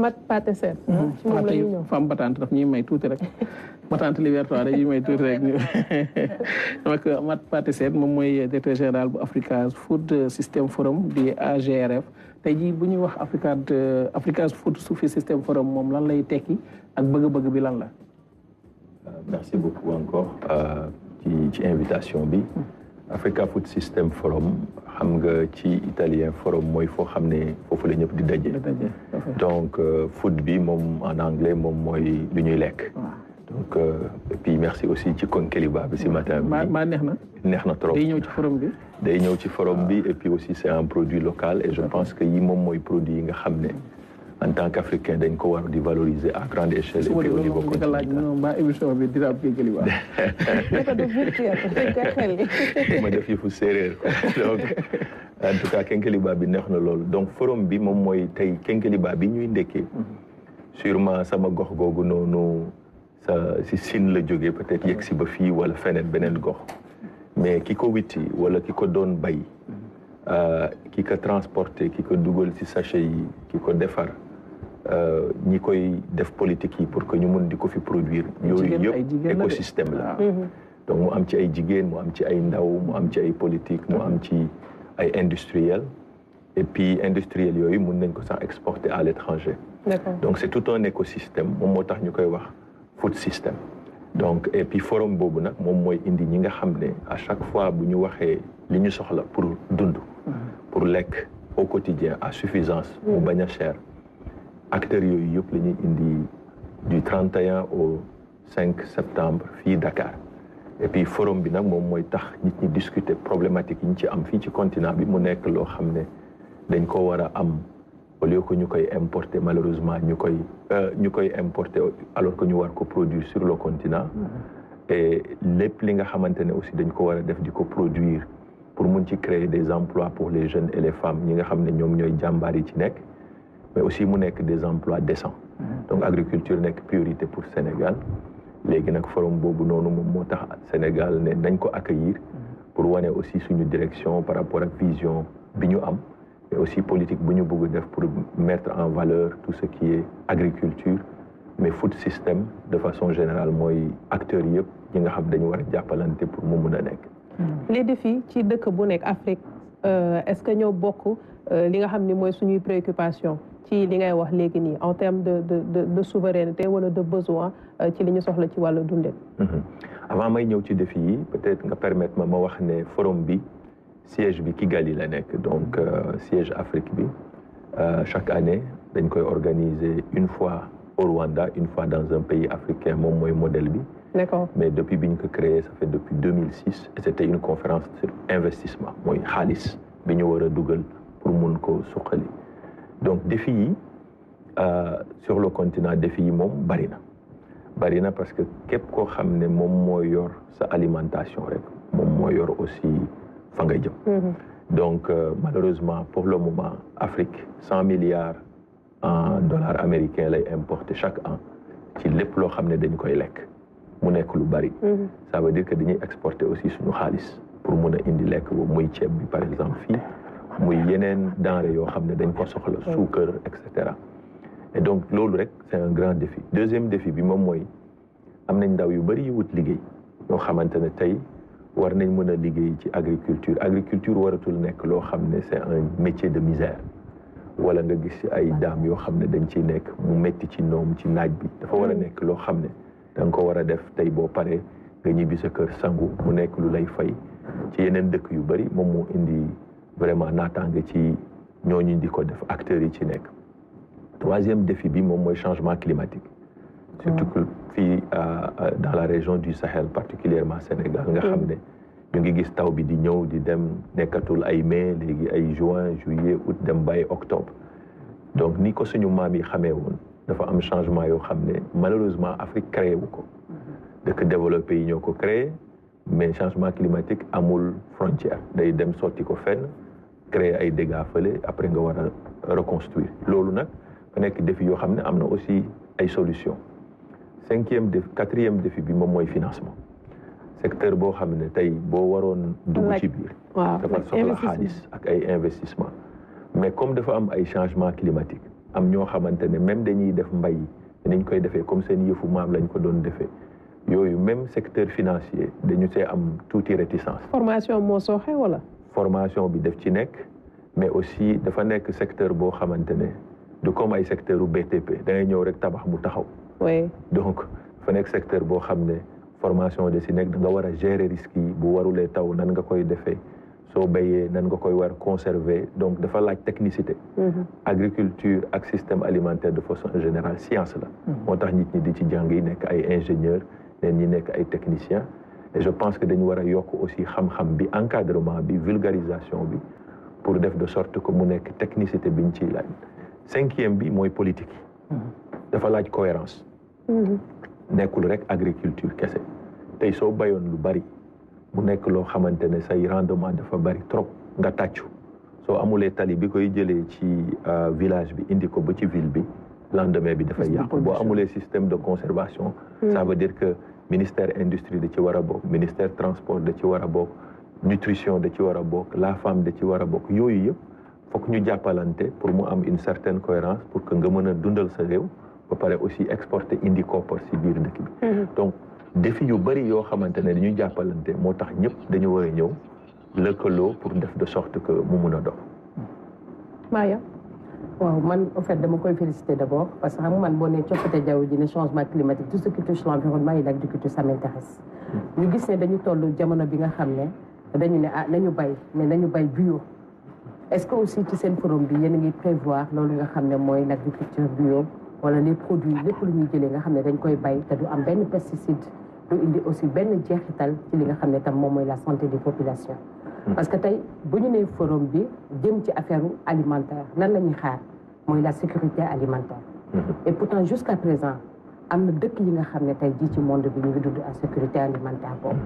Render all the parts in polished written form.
Amath Pathé Sène. ci moom la ñuy ñëw femme battante daf ñuy may tuuti rek battante libertoire dañuy may tuuti rek ñu donc Amath Pathé Sène moom mooy directeur général bu Africa's Food System Forum di AGRF tey jii bu ñuy wax Africa's Food System Forum moom lan lay tekki ak bëgg-bëgg bi lan la. Merci beaucoup encore ci invitation bi. Africa Food System Forum xam nga ci italien forum mooy foo xam ne foofu la ñëpp di daje. donc food bi moom en anglais moom mooy lu ñuy lekk. donc et puis merci aussi ci Konkeliba bi si matin bi. maa neex na. neex na trop day ñëw ci forum bi. day ñëw ci forum bi et puis aussi c'est un produit local et je pense que yi moom mooy produit yi nga xam ne en tant qu'Africain dañ ko war di valoriser à grande échelle et puis au niveau continental. ba émission bi dina am Konkeliba. ma def yëfu séeréer donc en tout cas Konkeliba bi neex na loolu donc forum bi moom mooy tey Konkeliba bi ñuy ndekkee sûrement sama gox googu noonu si Sine la jógee peut-être yegg si ba fii wala feneen beneen gox mais ki ko witti wala ki ko doon bay ki ko transporté ki ko dugal si sachet yi ki ko defar ñi koy def politique yi pour que ñu mun di ko fi produire yooyu yëpp écosystème la donc mu am ci ay jigéen mu am ci ay ndaw mu am ci ay politique mu am ci ay industriel et puis industriel yooyu mun nañ ko sax exporter à l'étranger donc c'est tout un écosystème moom moo tax ñu koy wax food system donc et puis forum boobu nag moom mooy indi ñi nga xam ne à chaque fois bu ñu waxee li ñu soxla pour dund pour lekk au quotidien à suffisance mu bañ a cher acteurs yooyu yëpp la ñuy indi du 31 au 5 septembre fii Dakar et puis forum bi nag moom mooy tax nit ñi discuter problématique yi ñu ci am fii ci continent bi mu nekk loo xam ne dañ ko war a am au lieu que ñu koy importer malheureusement ñu koy importer alors que ñu war ko produire sur le continent et lépp li nga xamante ne aussi dañ ko war a def di ko produire pour mun ci créer des emplois pour les jeunes et les femmes ñi nga xam ne ñoom ñooy jàmbaar yi ci nekk mais aussi mu nekk des emplois décents donc agriculture nekk priorité pour Sénégal léegi nag forum boobu noonu moom moo tax Sénégal ne nañ ko accueillir pour wane aussi suñu direction par rapport ak vision bi ñu am mais aussi politique bu ñu bëgg def pour mettre en valeur tout ce qui est agriculture mais food system de façon générale mooy acteurs yëpp ñi nga xam dañu war a jàppalante pour mu mun a nekk. les défis ci dëkk bu nekk Afrique est-ce que ñoo bokk li nga xam ni mooy suñuy préoccupation ci li ngay wax léegi nii en termes de souveraineté wala de besoin ci li ñu soxla ci wàllu dundin. avant may ñëw ci défi yi peut-être nga permettre ma wax ne forum bi siège bi Kigali la nekk donc siège Afrique bi chaque année dañ koy organiser une fois au Rwanda une fois dans un pays africain moom mooy modèle bi. D'accord. Mais depuis bi ñu ko créé ça fait depuis 2006 et c'était une conférence sur investissement mooy xaalis bi ñu war a dugal pour mun ko suqali donc défi yi sur le continent défi yi moom bari na parce que képp koo xam ne moom moo yor sa alimentation rek moom moo yor aussi fa nga jëm. donc malheureusement pour le moment Afrique 100 milliards en dollars américains lay importer chaque an ci lépp loo xam ne dañ koy lekk mu nekk lu bari. ça veut dire que dañuy exporter aussi suñu xaalis pour mun a indi lekk boobu muy ceeb bi par exemple fii muy yeneen denrées yoo xam ne dañ ko soxla suukar et cetera et donc loolu rek c'est un grand défi deuxième défi bi moom mooy am nañ ndaw yu bari yu wut liggéey ñoo xamante ne tey war nañ mën a liggéey ci agriculture waratul nekk loo xam ne c'est un métier de misère wala nga gis ci ay daam yoo xam ne dañ ciy nekk mu metti ci noom ci naaj bi dafa war a nekk loo xam ne da nga ko war a def tey boo paree nga ñibbi sa kër sangu mu nekk lu lay fay ci yeneen dëkk yu bari moom moo indi vraiment naataange ci ñooñu di ko def acteurs yi ci nekk troisième défi bi moom mooy changement climatique surtout que fii dans la région du Sahel particulièrement Sénégal nga xam ne ñu ngi gis taw bi di ñëw di dem nekkatul ay mai léegi ay juin juillet août dem bàyyi octobre donc ni ko suñu maam yi xamee woon dafa am changement yoo xam ne malheureusement Afrique créé wu ko dëkk développé yi ñoo ko créé mais changement climatique amul frontière day dem sotti ko fenn créer ay dégâts fële après nga war a reconstruire loolu nag fa nekk défi yoo xam ne am na aussi ay solutions quatrième défi bi moom mooy financement secteur boo xam ne tey boo waroon dugg ci biir dafa soxla xaalis ak ay investissement mais comme dafa am ay changement climatique am ñoo xamante ne même dañuy def mbay niñ koy defee comme seen yëfu maam lañ ko doon defee yooyu même secteur financier dañu see am tuuti réticence. formation moo sooxe wala. formation bi def ci nekk mais aussi dafa nekk secteur boo xamante ne du comme ay secteur u BTP da ngay ñëw rek tabax mu taxaw. oui donc dafa nekk secteur boo xam ne formation de si nekk da nga war a gérer risques yi bu warulee taw nan nga koy defee soo béyee nan nga koy war conserver donc dafa laaj technicité. agriculture ak système alimentaire de façon générale science la. moo tax nit ñi di ci jàng yi nekk ay ingénieurs neen ñi nekk ay techniciens et je pense que dañu war a yokk aussi xam-xam bi encadrement bi vulgarisation bi pour def de sorte que mu nekk technicité biñ ciy laaj. 5e bi mooy politique dafa laaj cohérence nekkul rek agriculture kese tey soo bayoon lu bari mu nekk loo xamante ne say rendement dafa bari trop nga tàccu soo amulee tali bi koy jëlee ci village bi indi ko ba ci ville bi lendemain bi dafay yàqu boo amulee système de conservation ça veut dire que ministère industrie da ci war a bokk ministère transport da ci war a bokk nutrition da ci war a bokk la femme da ci war a bokk yooyu yëpp fokk ñu jàppalante pour mu am une certaine cohérence pour que nga mën a dundal sa réew ba pare aussi exporter indi koppar si biir dëkk bi donc défi yu bëri yoo xamante ne dañuy jàppalante moo tax ñëpp dañu war a ñëw lëkkaloo pour def de sorte que mu mun a dox. Maya. waaw man en fait dama koy féliciter d'abord parce que xam nga man boo nee coppite jaww ji ne changement climatique tout ce qui touche l'environnement et l'agriculture ça m'intéresse. ñu gis ne dañu toll jamono bi nga xam ne dañu ne ah nañu bay mais nañu bay bio. est-ce que aussi ci seen forum bi yéen a ngi prévoir loolu nga xam ne mooy l'agriculture bio wala les produits lépp lu ñuy jëlee nga xam ne dañ koy bay te du am benn pesticide du indi aussi benn jeexital ci li nga xam ne tam moom mooy la santé des populations. parce que tey bu ñu nee forum bi jëm ci affaire alimentaire lan la ñuy xaar mooy la sécurité alimentaire. et pourtant jusqu'à présent am na dëkk yi nga xam ne tey jii ci monde bi ñu ngi dund à sécurité alimentaire boobu.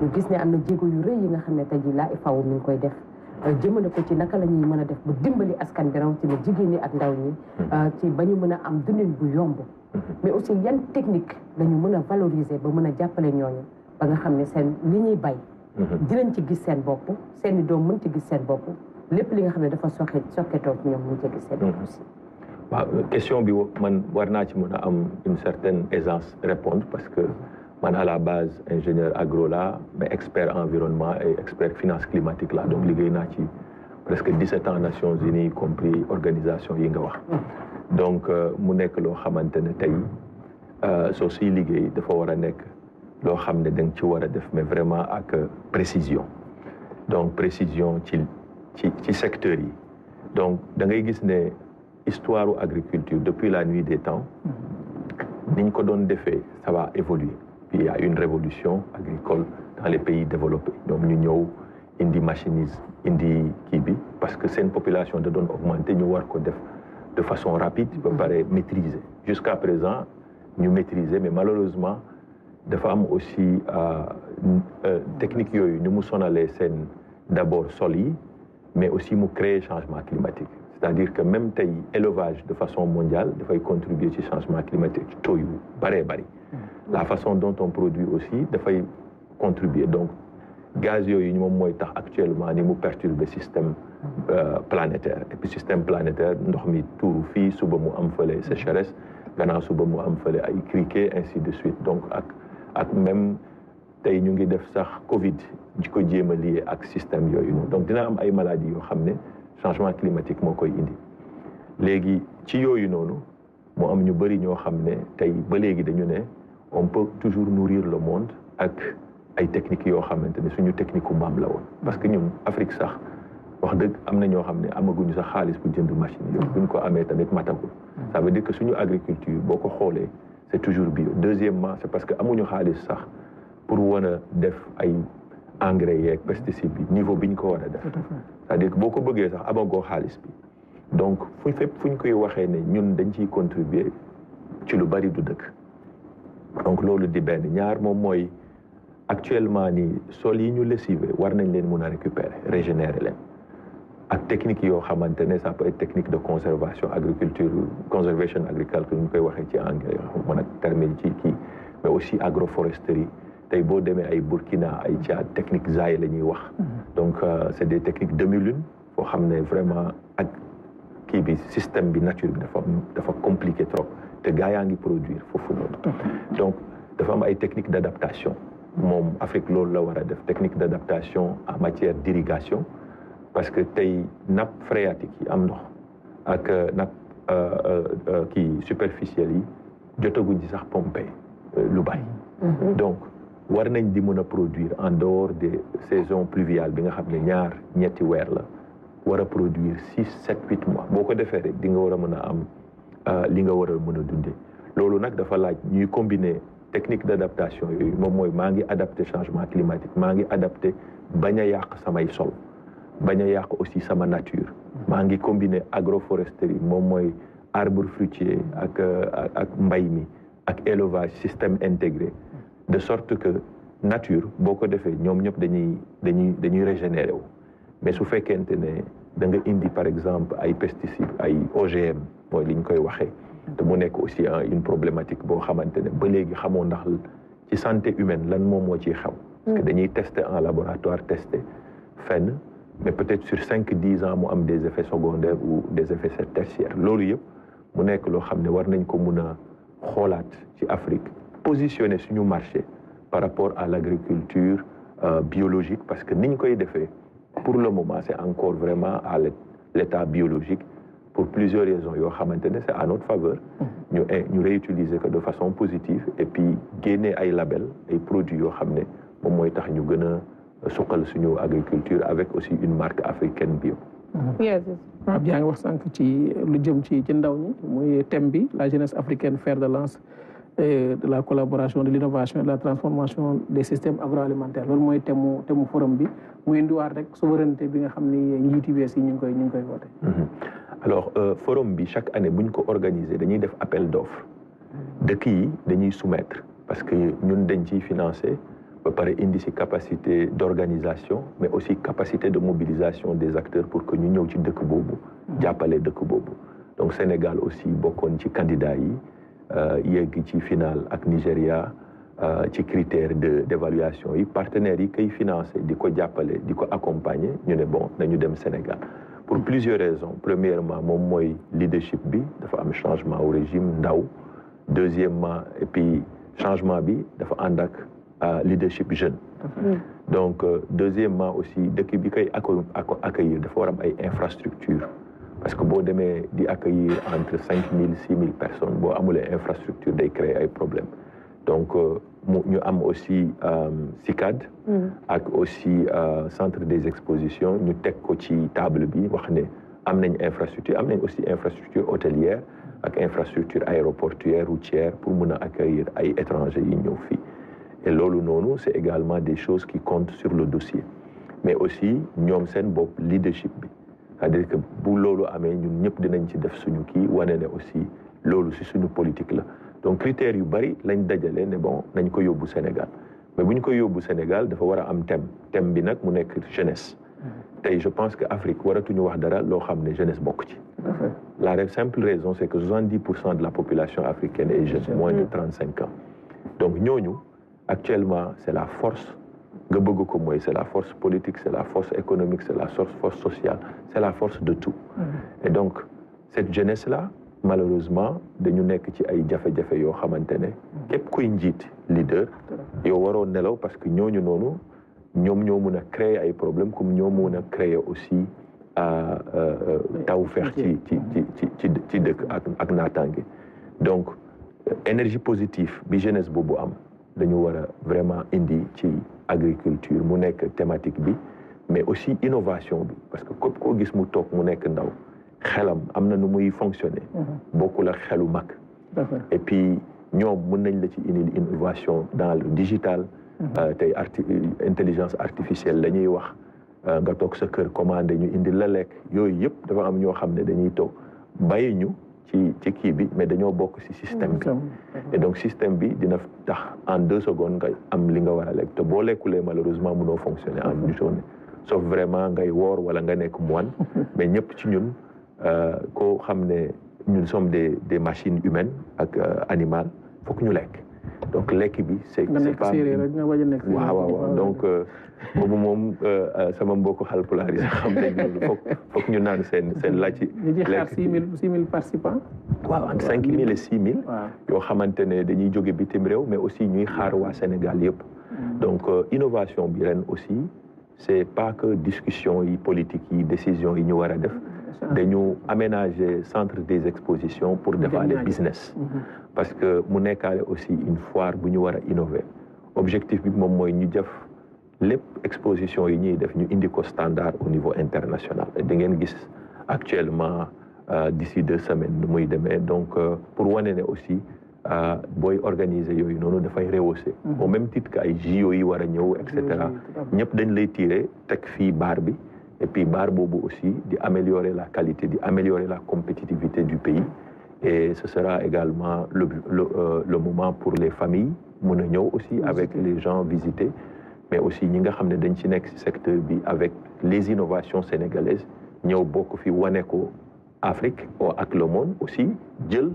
ñu gis ne am na jéego yu rëy yi nga xam ne tey jii la FAO mi ngi koy def. jëmale ko ci naka la ñuy mën a def ba dimbali askan bi rawatina jigéen ñi ak ndaw ñi ci ba ñu mën a am dundin bu yomb mais aussi yan technique dañu mën a valoriser ba mën a jàppale ñooñu ba nga xam ne seen li ñuy bay dinañ ci gis seen bopp seen i doom mën ci gis seen bopp lépp li nga xam ne dafa sokketoo ñoom mën ci gis seen bopp aussi. waaw question bi man war naa ci mën a am une certaine aisance répondre parce que man à la base ingénieur agro la mais expert environnement et expert finance climatique la donc liggéey naa ci presque 17 ans Nations Unies y compris organisation yi nga wax donc mu nekk loo xamante ne tey soo siy liggéey dafa war a nekk loo xam ne da nga ci war a def mais vraiment ak précision donc précision ci secteurs yi donc da ngay gis ne histoire u agriculture depuis la nuit des temps niñ ko doon defee ça va évoluer. Puis il y a une révolution agricole dans les pays développés donc ñu ñëw indi machinisme indi kii bi parce que seen population da doon augmenter ñu war ko def de façon rapide ba pare maîtriser jusqu'à présent ñu maîtriser mais malheureusement dafa am aussi technique yooyu ni mu sonalee seen d'abord sol yi mais aussi mu créer changement climatique c'est-à-dire que même tey élevage de façon mondiale dafay contribuer ci changement climatique ci taux yu bëree bëri la façon dont on produit aussi dafay contribuer donc gaz yooyu moom mooy tax actuellement ni mu perturber système planétaire et puis système planétaire ndox mi tuuru fii suba mu am fële sécheresse gannaaw suba mu am fële ay criquet ainsi de suite donc ak même tey ñu ngi def sax Covid di ko jéem a lié ak système yooyu noonu donc dina am ay maladies yoo xam ne changement climatique moo koy indi léegi ci yooyu noonu moo am ñu bëri ñoo xam ne tey ba léegi dañu ne on peut toujours nourrir le monde ak ay techniques yoo xamante ne suñu technique u maam la woon parce que ñun Afrique sax wax dëgg am na ñoo xam ne amaguñu sax xaalis bu jënd machine yooyu buñ ko amee tamit matagul ça veut dire que suñu agriculture boo ko xoolee c'est toujours bio deuxièmement c'est parce que amuñu xaalis sax pour wan a def ay engrais yeeg pesticides bi niveau bi ñu ko war a def c'est-à-dire que boo ko bëggee sax amagoo xaalis bi donc fépp fu ñu koy waxee ne ñun dañ ciy contribuer ci lu bari du dëkk donc loolu di benn ñaar moom mooy actuellement nii sol yi ñu lessivé war nañ leen mun a récupérer régénérer leen ak technique yoo xamante ne ça peut être technique de conservation agriculture conservation agriculture ñu koy waxee ci anglais mën a terme ci kii mais aussi agroforesterie tey boo demee ay Burkina ay Tchad technique zaay la ñuy wax donc c'est des techniques demi-lune foo xam ne vraiment ak kii bi système bi nature bi dafa compliqué trop te gaa yaa ngi produire foofu noonu donc dafa am ay techniques d'adaptation moom Afrique loolu la war a def technique d'adaptation en matière d'irrigation parce que tey nappe phréatique yi am ndox ak nappe kii superficielle yi jotaguñ ci sax pomper lu bari donc war nañ di mën a produire en dehors des saisons pluviales bi nga xam ne ñetti weer la war a produire 6, 7, 8 mois boo ko defee rek di nga war a mën a am li nga war a mën a dundee loolu nag dafa laaj ñuy combiner technique d'adaptation yooyu moom mooy maa ngi adapté changement climatique maa ngi adapté bañ a yàq samay sol bañ a yàq aussi sama nature maa ngi combiner agroforesterie moom mooy arbre fruitier ak mbay mi ak élevage système intégré de sorte que nature boo ko defee ñoom ñëpp dañuy régénérer wu mais su fekkente ne da nga indi par exemple ay pesticides ay OGM mooy li ñu koy waxee te mu nekk aussi une problématique boo xamante ne ba léegi xamoo ndax ci santé humaine lan moom moo ciy xew parce que dañuy tester en laboratoire tester fenn mais peut-être sur 5-10 ans mu am des effets secondaires ou des effets tertiaires loolu yëpp mu nekk loo xam ne war nañ ko mun a xoolaat ci Afrique positionner suñu marché par rapport à l'agriculture biologique parce que niñ koy defee pour le moment c'est encore vraiment à l'état biologique pour plusieurs raisons yoo xamante ne c'est à notre faveur ñu réutiliser que de façon positive et puis génne ay label ay produits yoo xam ne moom mooy tax ñu gën a suqal suñu agriculture avec aussi une marque africaine bio. waaw yaa ngi wax sànq ci lu jëm ci ndaw ñi muy thème bi la jeunesse africaine fer de lance de la collaboration de l'innovation et de la transformation des systèmes agroalimentaires loolu mooy thème forum bi muy indiwaat rek souveraineté bi nga xam ne njiiti bees yi ñu ngi koy woote. alors forum bi chaque année bu ñu ko organiser dañuy def appel d'offres dëkk yi dañuy soumettre parce que ñun dañ ciy financer ba pare indi ci capacité d'organisation mais aussi capacité de mobilisation des acteurs pour que ñu ñëw ci dëkk boobu jàppale dëkk boobu donc Sénégal aussi bokkoon ci candidat yi yegg ci final ak Nigéria ci critères d'évaluation yi partenaires yi koy financer di ko jàppale di ko accompagner ñu ne bon nañu dem Sénégal pour plusieurs raisons premièrement moom mooy leadership bi dafa am changement au régime ndaw deuxièmement et puis changement bi dafa ànd ak leadership jeune donc deuxièmement aussi dëkk bi koy accueillir dafa war am ay infrastructures parce que boo demee di accueillir entre 5 000 6 000 personnes boo amulee infrastructure day créer ay problèmes donc ñu am aussi CICAD ak aussi centre des expositions ñu teg ko ci table bi wax ne am nañ infrastructure am nañ aussi infrastructure hôtelière ak infrastructure aéroportuaire routière pour mun a accueillir ay étrangers yi ñëw fii et loolu noonu c'est également des choses qui comptent sur le dossier mais aussi ñoom seen bopp leadership bi c'est-à-dire que bu loolu amee ñun ñëpp dinañ ci def suñu kii wane ne aussi loolu ci suñu politique la donc critères yu bari lañ dajale ne bon nañ ko yóbbu Sénégal mais bu ñu ko yóbbu Sénégal dafa war a am thème bi nag mu nekk jeunesse tey je pense que Afrique waratuñu wax dara loo xam ne jeunesse bokk ci la simple raison c'est que 70% de la population africaine est jeune moins de 35 ans donc ñooñu actuellement c'est la force nga bëgg ko mooy c'est la force politique c'est la force économique c'est la force sociale c'est la force de tout et donc cette jeunesse là malheureusement dañu nekk ci ay jafe-jafe yoo xamante ne képp kuy njiit leader yow waroo nelaw parce que ñooñu noonu ñoom ñoo mën a créer ay problèmes comme ñoo mën a créer aussi taw feex ci dëkk ak naataange donc énergie positive bi jeunesse boobu am dañu war a vraiment indi ci agriculture mu nekk thématique bi mais aussi innovation bi parce que képp koo gis mu toog mu nekk ndaw xelam am na nu muy fonctionner bokkul ak xelu mag et puis ñoom mën nañ la ci indil innovation dans le digital tey intelligence artificielle la ñuy wax nga toog sa kër commandé ñu indil la lekk yooyu yëpp dafa am ñoo xam ne dañuy toog bàyyi ñu ci kii bi mais dañoo bokk ci système bi et donc système bi dina tax en 2 secondes nga am li nga war a lekk te boo lekkulee malheureusement mënoo fonctionner en une journée sauf vraiment ngay woor wala nga nekk moine mais ñëpp ci ñun koo xam ne ñun sommes des machines humaines ak animales fokk ñu lekk donc lekk bi c'est pas waaw donc boobu moom sama mbokku Haalpulaar yi xam nañ loolu foog ñu naan seen laaj ñu ci xaar 6 000 participants waaw entre 5 000 et 6 000 yoo xamante ne dañuy jóge bitim réew mais aussi ñuy xaar waa Sénégal yëpp donc innovation bi ren aussi c'est pas que discussion yi politique yi décision yi ñu war a def dañu aménager centre des expositions pour defaale business parce que mu nekkaale aussi une foire bu ñu war a innover objectif bi moom mooy ñu def lépp exposition yi ñuy def ñu indi ko standard au niveau international da ngeen gis actuellement d'ici 2 semaines nu muy demee donc pour wane ne aussi booy organiser yooyu noonu dafay rehausser au même titre que ay JO yi war a ñëw et cetera ñëpp dañ lay tirer teg fii bar bi et puis bar boobu aussi di améliorer la qualité di améliorer la compétitivité du pays et ce sera également le moment pour les familles mun a ñëw aussi avec les gens visiter mais aussi ñi nga xam ne dañ ci nekk ci secteur bi avec les innovations sénégalaises ñëw bokk fi wane ko Afrique ak le monde aussi jël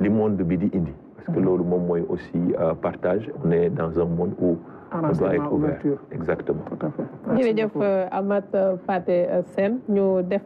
li monde bi di indi parce que loolu moom mooy aussi partage on est dans un monde où on doit être ouvert exactement tout à fait jërëjëf Amath Pathé Sène ñu def